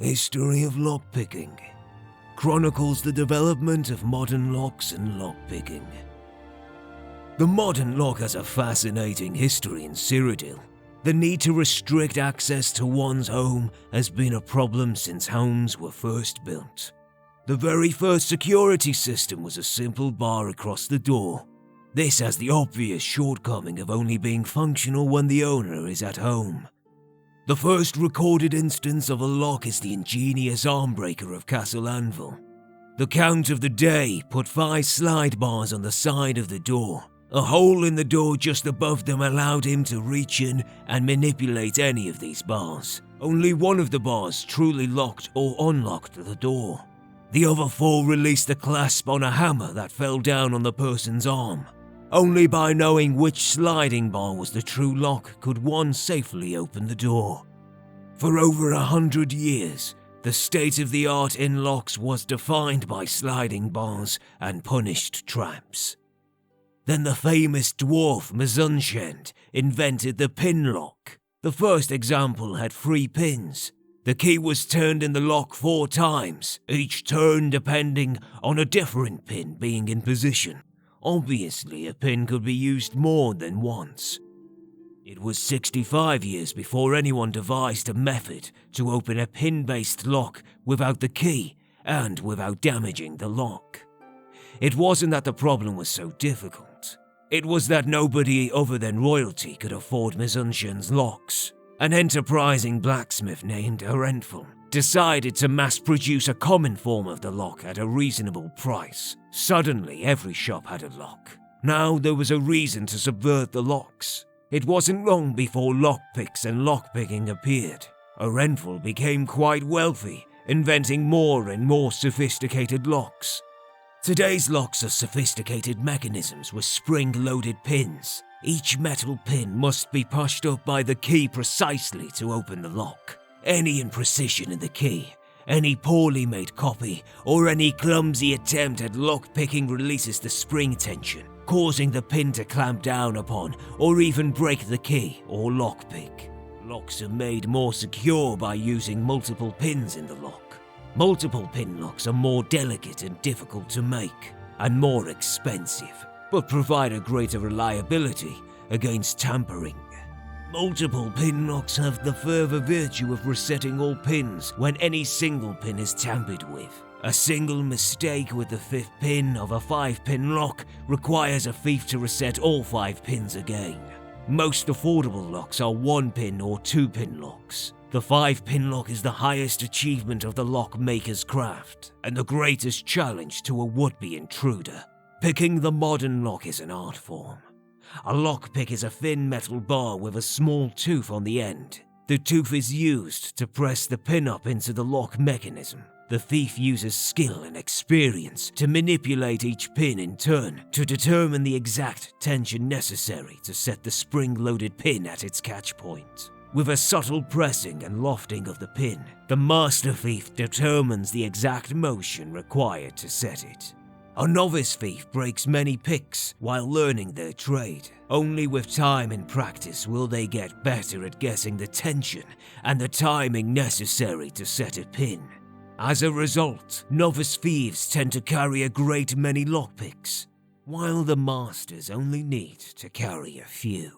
History of Lockpicking chronicles the development of modern locks and lockpicking. The modern lock has a fascinating history in Cyrodiil. The need to restrict access to one's home has been a problem since homes were first built. The very first security system was a simple bar across the door. This has the obvious shortcoming of only being functional when the owner is at home. The first recorded instance of a lock is the ingenious armbreaker of Castle Anvil. The Count of the Day put 5 slide bars on the side of the door. A hole in the door just above them allowed him to reach in and manipulate any of these bars. Only one of the bars truly locked or unlocked the door. The other 4 released the clasp on a hammer that fell down on the person's arm. Only by knowing which sliding bar was the true lock could one safely open the door. For over 100 years, the state-of-the-art in locks was defined by sliding bars and punished traps. Then the famous dwarf Mzunshend invented the pin lock. The first example had 3 pins. The key was turned in the lock 4 times, each turn depending on a different pin being in position. Obviously, a pin could be used more than once. It was 65 years before anyone devised a method to open a pin-based lock without the key and without damaging the lock. It wasn't that the problem was so difficult. It was that nobody other than royalty could afford Mzunshen's locks. An enterprising blacksmith named Arenful decided to mass-produce a common form of the lock at a reasonable price. Suddenly, every shop had a lock. Now there was a reason to subvert the locks. It wasn't long before lockpicks and lockpicking appeared. Arenful became quite wealthy, inventing more and more sophisticated locks. Today's locks are sophisticated mechanisms with spring-loaded pins. Each metal pin must be pushed up by the key precisely to open the lock. Any imprecision in the key, any poorly made copy, or any clumsy attempt at lockpicking releases the spring tension, causing the pin to clamp down upon or even break the key or lockpick. Locks are made more secure by using multiple pins in the lock. Multiple pin locks are more delicate and difficult to make, and more expensive, but provide a greater reliability against tampering. Multiple pin locks have the further virtue of resetting all pins when any single pin is tampered with. A single mistake with the 5th pin of a 5-pin lock requires a thief to reset all 5 pins again. Most affordable locks are 1-pin or 2-pin locks. The 5-pin lock is the highest achievement of the lockmaker's craft, and the greatest challenge to a would-be intruder. Picking the modern lock is an art form. A lockpick is a thin metal bar with a small tooth on the end. The tooth is used to press the pin up into the lock mechanism. The thief uses skill and experience to manipulate each pin in turn to determine the exact tension necessary to set the spring-loaded pin at its catch point. With a subtle pressing and lofting of the pin, the master thief determines the exact motion required to set it. A novice thief breaks many picks while learning their trade. Only with time and practice will they get better at guessing the tension and the timing necessary to set a pin. As a result, novice thieves tend to carry a great many lockpicks, while the masters only need to carry a few.